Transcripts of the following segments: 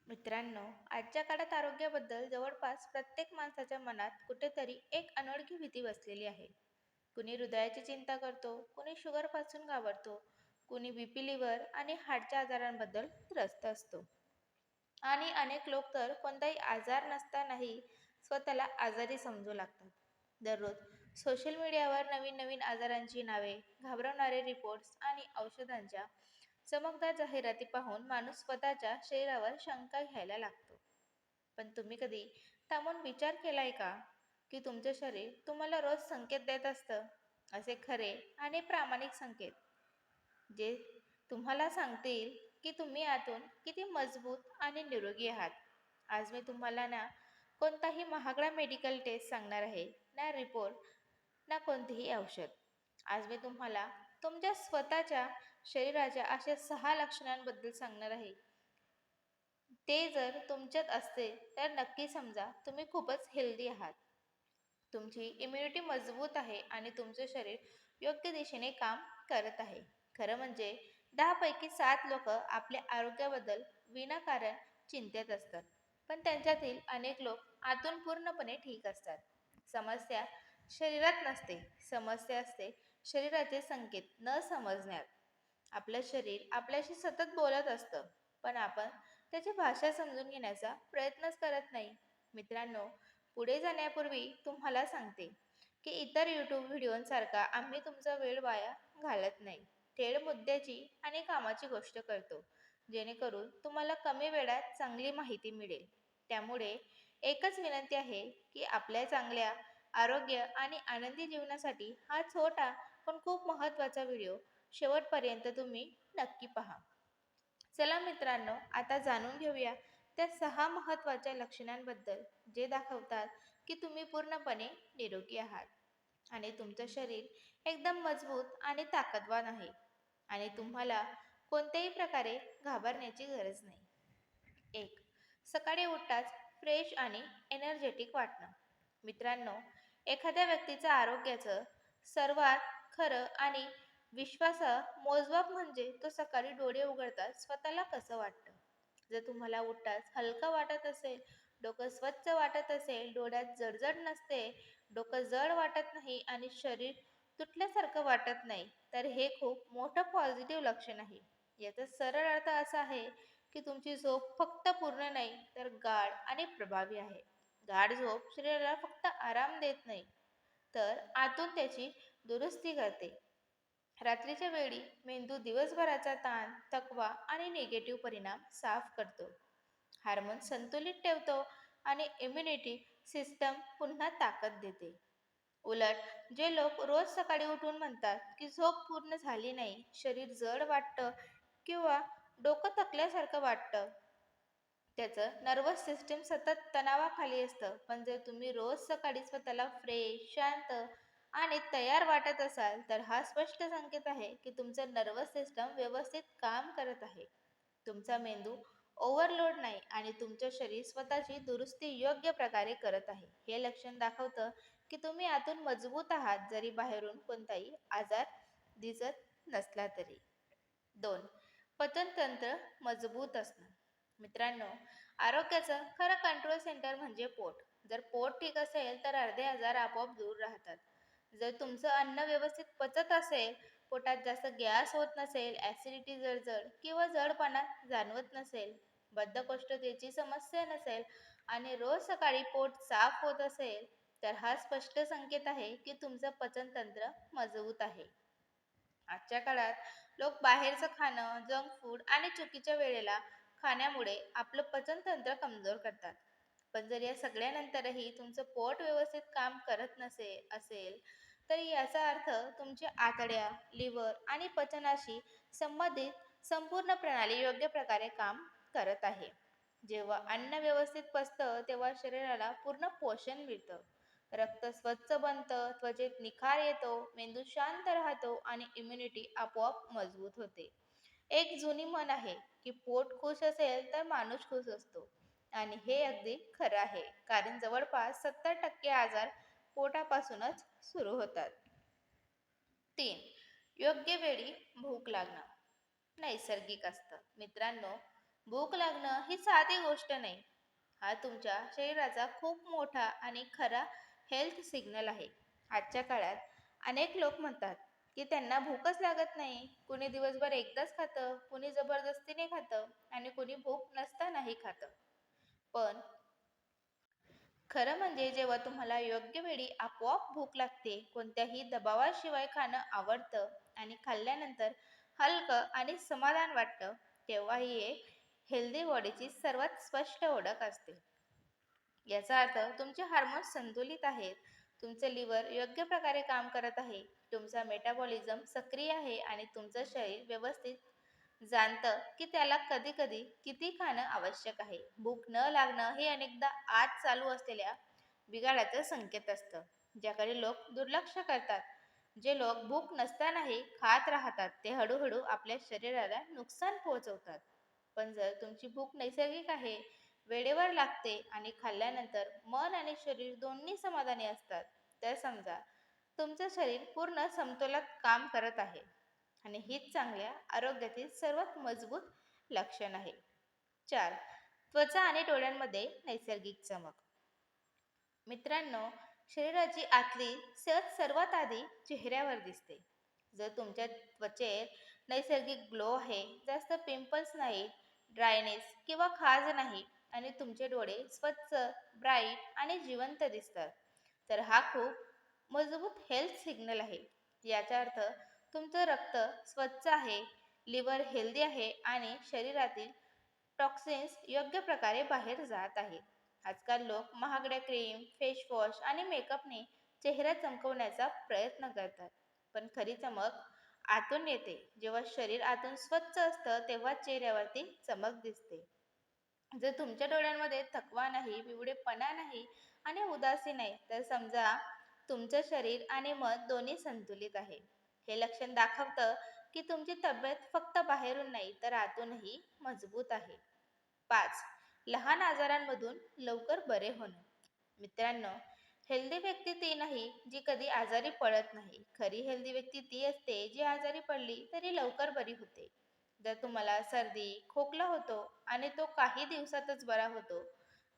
मित्रांनो, आजच्या काळात आरोग्याबद्दल जवळपास प्रत्येक माणसाच्या मनात कुठेतरी एक अनोळखी भीती बसलेली आहे. कुणी हृदयाची चिंता करतो, कुणी शुगरपासून घाबरतो, कुणी बीपी लिव्हर आणि हार्टच्या आजारांबद्दल त्रस्त असतो. आणि अनेक लोक तर कोणताही आजार नसतानाही स्वतःला आजारी समजू लागतात. दररोज सोशल मीडियावर नवीन नवीन आजारांची नावे, घाबरवणारे रिपोर्ट्स आणि औषधांच्या चमकदार जाहिराती पाहून माणूस स्वतःच्या शरीरावर शंका घ्यायला लागतो. पण तुम्ही कधी थांबून विचार केलाय का, की तुमचे शरीर तुम्हाला रोज संकेत देत असतं, असे खरे आणि प्रामाणिक संकेत जे तुम्हाला सांगतील की तुम्ही आतून किती मजबूत आणि निरोगी आहात. आज मी तुम्हाला ना कोणताही महागडा मेडिकल टेस्ट सांगणार आहे, ना रिपोर्ट, ना कोणतेही औषध. आज मी तुम्हाला तुमच्या स्वतःच्या शरीराच्या अशा 6 लक्षणांबद्दल सांगणार आहे. ते जर तुमच्यात असते तर नक्की समजा तुम्ही खूपच हेल्दी आहात. तुमची इम्युनिटी मजबूत आहे आणि तुमचे शरीर योग्य दिशेने काम करत आहे. खरं म्हणजे 10 पैकी 7 लोक आपल्या आरोग्याबद्दल विनाकारण चिंतेत असतात. पण त्यांच्यातील अनेक लोक आतून पूर्णपणे ठीक असतात. समस्या शरीरात नसते, समस्या असते शरीराचे संकेत न समजण्यात. आपलं शरीर आपल्याशी सतत बोलत असतं, पण आपण त्याची भाषा समजून घेण्याचा प्रयत्नच करत नाही. मित्रांनो, पुढे जाण्यापूर्वी तुम्हाला सांगते की इतर यूट्यूब व्हिडिओंसारखा आम्ही तुमचा वेळ वाया घालत नाही. थेट मुद्द्याची आणि कामाची गोष्ट करतो, जेणेकरून तुम्हाला कमी वेळात चांगली माहिती मिळेल. त्यामुळे एकच विनंती आहे की आपल्या चांगल्या आरोग्य आणि आनंदी जीवनासाठी हा छोटा पण खूप महत्त्वाचा व्हिडिओ शेवटपर्यंत तुम्ही नक्की पहा. चला मित्रांनो, आता जाणून घेऊया त्या 6 महत्त्वाच्या लक्षणांबद्दल जे दाखवतात की तुम्ही पूर्णपणे निरोगी आहात आणि तुमचं शरीर एकदम मजबूत आणि ताकदवान आहे आणि तुम्हाला कोणत्याही प्रकारे घाबरण्याची गरज नाही. 1. सकाळी उठताच फ्रेश आणि एनर्जेटिक वाटणं. मित्रांनो, एखाद्या व्यक्तीचं आरोग्याचं सर्वात खरं आणि मोजमाप म्हणजे तो सकाळी डोळे उघडताच स्वतःला कसं वाटतं. जर तुम्हाला उठताच हलकं वाटत असेल, डोकं स्वच्छ वाटत असेल, डोळ्यात जडजड नसते, डोकं जड वाटत नाही आणि शरीर तुटल्यासारखं वाटत नाही, तर हे खूप मोठं पॉझिटिव्ह लक्षण आहे. याचा सरळ अर्थ असा आहे की तुमची झोप फक्त पूर्ण नाही तर गाढ आणि प्रभावी आहे. गाढ झोप शरीराला फक्त आराम देत नाही, तर आतून त्याची दुरुस्ती करते. रात्रीच्या वेळी मेंदू दिवसभराचा ताण, थकवा आणि निगेटिव्ह परिणाम साफ करतो. हार्मोन संतुलित ठेवतो आणि इम्युनिटी सिस्टम पुन्हा ताकद देते. उलट जे लोक रोज सकाळी उठून म्हणतात की झोप पूर्ण झाली नाही, शरीर जड वाटतं किंवा डोकं थकल्यासारखं वाटतं, त्याचं नर्वस सिस्टीम सतत तणावाखाली असतं. पण जर तुम्ही रोज सकाळी स्वतःला फ्रेश, शांत आणि तयार वाटत असाल, तर हा स्पष्ट संकेत आहे की तुमचं नर्वस सिस्टम व्यवस्थित काम करत आहे. तुमचा मेंदू ओव्हरलोड नाही आणि तुमचं शरीर स्वतःची दुरुस्ती योग्य प्रकारे करत आहे. हे लक्षण दाखवतं की तुम्ही आतून मजबूत आहात, जरी बाहेरून कोणताही आजार दिसत नसला तरी. 2. पचनतंत्र मजबूत असणं. मित्रांनो, आरोग्याचं खरं कंट्रोल सेंटर म्हणजे पोट. जर पोट ठीक असेल तर अर्धे आजार आपोआप दूर राहतात. जर तुमचं अन्न व्यवस्थित पचत असेल, पोटात जास्त गॅस होत नसेल, ॲसिडिटी, जळजळ किंवा जडपणा जाणवत नसेल, बद्धकोष्ठतेची समस्या नसेल आणि रोज सकाळी पोट साफ होत असेल, तर हा स्पष्ट संकेत आहे की तुमचं पचनतंत्र मजबूत आहे. आजच्या काळात लोक बाहेरचं खाणं, जंक फूड आणि चुकीच्या वेळेला खाण्यामुळे आपलं पचनतंत्र कमजोर करतात. पण जर या सगळ्यानंतरही तुमचं पोट व्यवस्थित काम करत असेल, तर याचा अर्थ तुमच्या आतड्या, लिव्हर आणि पचनाशी संबंधित संपूर्ण प्रणाली योग्य प्रकारे काम करत आहे. जेव्हा अन्न व्यवस्थित पचतं, तेव्हा शरीराला पूर्ण पोषण मिळतं. रक्त स्वच्छ बनतं, त्वचेत निखार येतो, मेंदू शांत राहतो आणि इम्युनिटी आपोआप मजबूत होते. एक जुनी म्हण आहे की पोट खुश असेल तर माणूस खुश असतो. आणि हे अगदी खरं आहे, कारण जवळपास 70% आजार पोटापासूनच सुरू होतात. 3. योग्य वेळी भूक लागणं नैसर्गिक असतं. मित्रांनो, भूक लागणं ही साधी गोष्ट नाही. हा तुमच्या शरीराचा खूप मोठा आणि खरा हेल्थ सिग्नल आहे. आजच्या काळात अनेक लोक म्हणतात की त्यांना भूकच लागत नाही. कुणी दिवसभर एकदाच खातं, कुणी जबरदस्तीने खातं आणि कुणी भूक नसतानाही खातं. पण खरं म्हणजे जेव्हा तुम्हाला योग्य वेळी आपोआप भूक लागते, कोणत्याही दबावाशिवाय खाणं आवडतं आणि खाल्ल्यानंतर हलकं आणि समाधान वाटतं, तेव्हा ही एक हेल्दी बॉडीची सर्वात स्पष्ट ओळख असते. याचा अर्थ तुमचे हार्मोन्स संतुलित आहेत, तुमचे लिव्हर योग्य प्रकारे काम करत आहे, तुमचा मेटाबॉलिझम सक्रिय आहे आणि तुमचं शरीर व्यवस्थित जाणतं की त्याला कधी कधी किती खाणं आवश्यक आहे. भूक न लागणं हे अनेकदा आत चालू असलेल्या बिघाडाचं संकेत असतं, ज्याकडे लोक दुर्लक्ष करतात. जे लोक भूक नसतानाही खात राहतात ते हळूहळू आपल्या शरीराला नुकसान पोहोचवतात. पण जर तुमची भूक नैसर्गिक आहे, वेळेवर लागते आणि खाल्ल्यानंतर मन आणि शरीर दोन्ही समाधानी असतात, तर समजा तुमचं शरीर पूर्ण समतोलात काम करत आहे आणि हीच चांगल्या आरोग्यातील सर्वात मजबूत लक्षण आहे. 4. त्वचा आणि डोळ्यांमध्ये नैसर्गिक चमक. मित्रांनो, शरीराची आतली सेहत सर्वात आधी चेहऱ्यावर दिसते. जर तुमच्या त्वचेत नैसर्गिक ग्लो आहे, जास्त पिंपल्स नाही, ड्रायनेस किंवा खाज नाही आणि तुमचे डोळे स्वच्छ, ब्राईट आणि जिवंत दिसतात, तर हा खूप मजबूत हेल्थ सिग्नल आहे. याचा अर्थ तुमचं रक्त स्वच्छ आहे, लिव्हर हेल्दी आहे आणि शरीरातील टॉक्सिन्स योग्य प्रकारे बाहेर जात आहेत. आजकाल लोक महागड्या क्रीम, फेस वॉश आणि मेकअपने चेहरा चमकवण्याचा प्रयत्न करतात. पण खरी चमक आतून येते. जेव्हा शरीर आतून स्वच्छ असतं तेव्हा चेहऱ्यावरती चमक दिसते. जर तुमच्या डोळ्यांमध्ये थकवा नाही, पिवळेपणा नाही आणि उदासी नाही, तर समजा तुमचं शरीर आणि मन दोन्ही संतुलित आहे. हे लक्षण दाखवतं की तुमची तब्येत फक्त बाहेरून नाही तर आतूनही मजबूत आहे. 5. लहान आजारांमधून लवकर बरे होणे. मित्रांनो, हेल्दी व्यक्ती ती नाही जी कधी आजारी पडत नाही. खरी हेल्दी व्यक्ती ती असते जी आजारी पडली तरी लवकर बरी होते. जर तुम्हाला सर्दी, खोकला होतो आणि तो काही दिवसातच बरा होतो,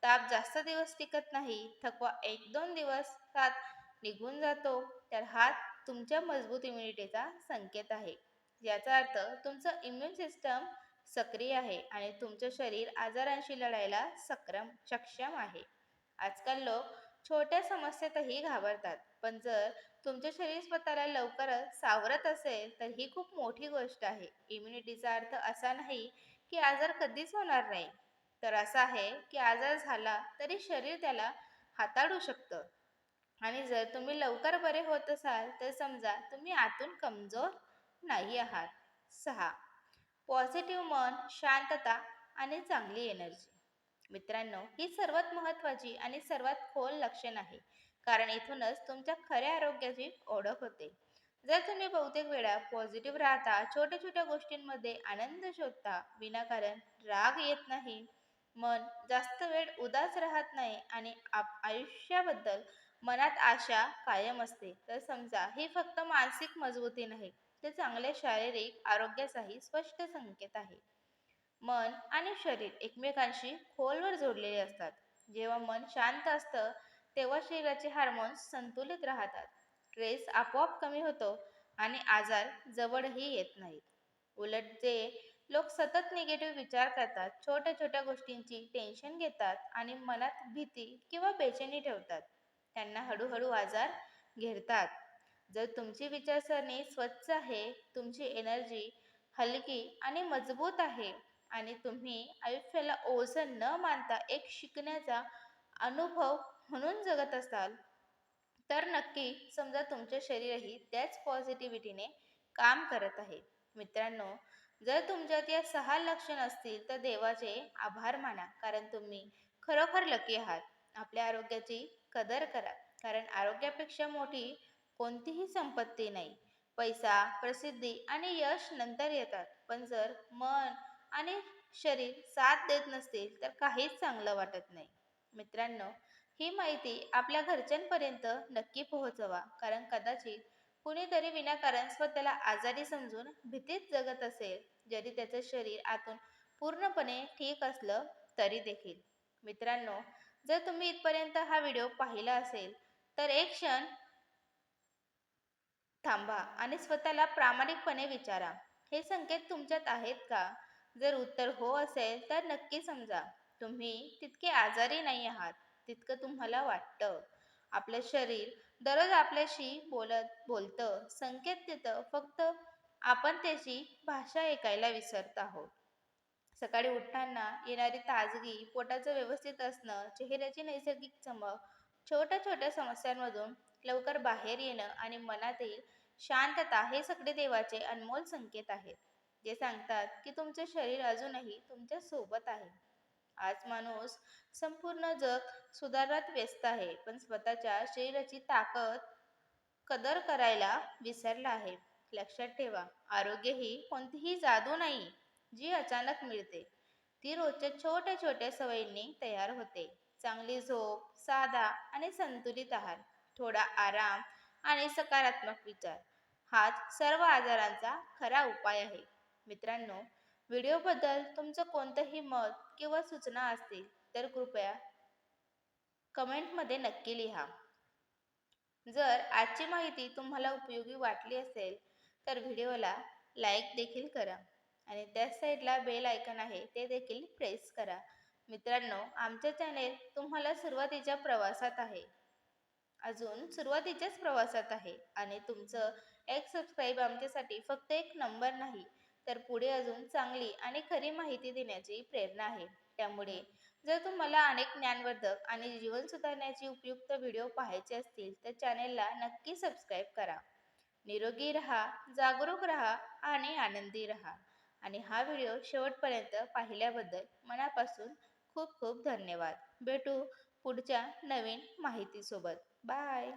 ताप जास्त दिवस टिकत नाही, थकवा 1-2 दिवसात निघून जातो, तर हा तुमच्या मजबूत इम्युनिटीचा संकेत आहे. याचा अर्थ तुमचं इम्युन सिस्टम सक्रिय आहे आणि तुमचं शरीर आजारांशी लढायला सक्षम आहे. आजकाल लोक छोट्या समस्येतही घाबरतात, पण जर तुमचे शरीर स्वतःला लवकरच सावरत असेल तर ही खूप मोठी गोष्ट आहे. इम्युनिटीचा अर्थ असा नाही की आजार कधीच होणार नाही, तर असा आहे की आजार झाला तरी शरीर त्याला हाताळू शकतं. आणि जर तुम्ही लवकर बरे होत असाल तर समजा तुम्ही आतून कमजोर नाही आहात. 6. पॉझिटिव्ह मन, शांतता आणि चांगली एनर्जी. मित्रांनो, ही सर्वात महत्त्वाची आणि सर्वात खोल लक्षण आहे, कारण इथूनच तुमच्या खऱ्या आरोग्याची ओळख होते. जर तुम्ही बहुतेक वेळा पॉझिटिव्ह राहता, छोट्या छोट्या गोष्टींमध्ये आनंद शोधता, विनाकारण राग येत नाही, मन जास्त वेळ उदास राहत नाही आणि आयुष्याबद्दल मनात आशा कायम असते, तर समजा ही फक्त मानसिक मजबूती नाही, ते चांगल्या शारीरिक आरोग्याचाही स्पष्ट संकेत आहे. मन आणि शरीर एकमेकांशी खोलवर जोडलेले असतात. जेव्हा मन शांत असतं तेव्हा शरीराचे हार्मोन्स संतुलित राहतात. स्ट्रेस आपोआप कमी होतो आणि आजार जवळही येत नाहीत. उलट जे लोक सतत निगेटिव्ह विचार करतात, छोट्या छोट्या गोष्टींची टेन्शन घेतात आणि मनात भीती किंवा बेचैनी ठेवतात, त्यांना हळूहळू आजार घेतात. जर तुमची विचारसरणी स्वच्छ आहे, तुमची एनर्जी हलकी आणि मजबूत आहे आणि तुम्ही आयुष्याला ओझं न मानता एक शिकण्याचा अनुभव म्हणून जगत असाल, तर नक्की समजा तुमचे शरीरही त्याच पॉझिटिव्हिटीने काम करत आहे. मित्रांनो, जर तुमच्यात या 6 लक्षण असतील तर देवाचे आभार माना, कारण तुम्ही खरोखर लकी आहात. आपल्या आरोग्याची कदर करा, कारण आरोग्यापेक्षा मोठी कोणतीही संपत्ती नाही. पैसा, प्रसिद्धी आणि यश नंतर येतात, पण जर मन आणि शरीर साथ देत नसतील तर काहीच चांगलं वाटत नाही. मित्रांनो, ही माहिती आपल्या घरच्यांपर्यंत नक्की पोहोचवा, कारण कदाचित कुणीतरी विनाकारण स्वतःला आजारी समजून भीतीत जगत असेल, जरी त्याचं शरीर आतून पूर्णपणे ठीक असलं तरी देखील. मित्रांनो, जर तुम्ही इथपर्यंत हा व्हिडिओ पाहिला असेल तर एक क्षण थांबा आणि स्वतःला प्रामाणिकपणे विचारा, हे संकेत तुमच्यात आहेत का? जर उत्तर हो असेल तर नक्की समजा तुम्ही तितके आजारी नाही आहात तितकं तुम्हाला वाटतं. आपलं शरीर दररोज आपल्याशी बोलतं, संकेत देतं, फक्त आपण त्याची भाषा ऐकायला विसरत आहोत. सकाळी उठताना येणारी ताजगी, पोटाचं व्यवस्थित असणं, चेहऱ्याची नैसर्गिक चमक, छोट्या छोट्या समस्यांमधून लवकर बाहेर येणं आणि मनातील शांतता हे सगळे देवाचे अनमोल संकेत आहेत. जे सांगतात की तुमचे शरीर अजूनही तुमच्या सोबत आहे. आज माणूस संपूर्ण जग सुधारत व्यस्त आहे, पण स्वतःच्या शरीराची कदर करायला विसरला आहे. लक्षात ठेवा, आरोग्य ही कोणतीही जादू नाही जी अचानक मिळते. ती रोजच्या छोट्या छोट्या सवयींनी तयार होते. चांगली झोप, साधा आणि संतुलित आहार, थोडा आराम आणि सकारात्मक विचार हाच सर्व आजारांचा खरा उपाय आहे. मित्रांनो, व्हिडिओबद्दल तुमचं कोणतंही मत किंवा सूचना असतील तर कृपया कमेंटमध्ये नक्की लिहा. जर आजची माहिती तुम्हाला उपयोगी वाटली असेल तर व्हिडिओला लाईक देखील करा आणि त्या साईडला बेल आयकॉन आहे ते देखील प्रेस करा. मित्रांनो, आमचे चॅनेल तुम्हाला सुरुवातीच्या प्रवासात आहे, अजून सुरुवातीच्याच प्रवासात आहे आणि तुमचं एक सबस्क्राईब आमच्यासाठी फक्त एक नंबर नाही, तर पुढे अजून चांगली आणि खरी माहिती देण्याची प्रेरणा आहे. त्यामुळे जर तुम्हाला अनेक ज्ञानवर्धक आणि जीवन सुधारण्याचे उपयुक्त व्हिडिओ पाहायचे असतील तर चॅनेलला नक्की सबस्क्राईब करा. निरोगी रहा, जागरूक रहा आणि आनंदी रहा. आणि हा व्हिडिओ शेवटपर्यंत पाहिल्याबद्दल मनापासून खूप खूप धन्यवाद. भेटू पुढच्या नवीन माहितीसोबत. बाय.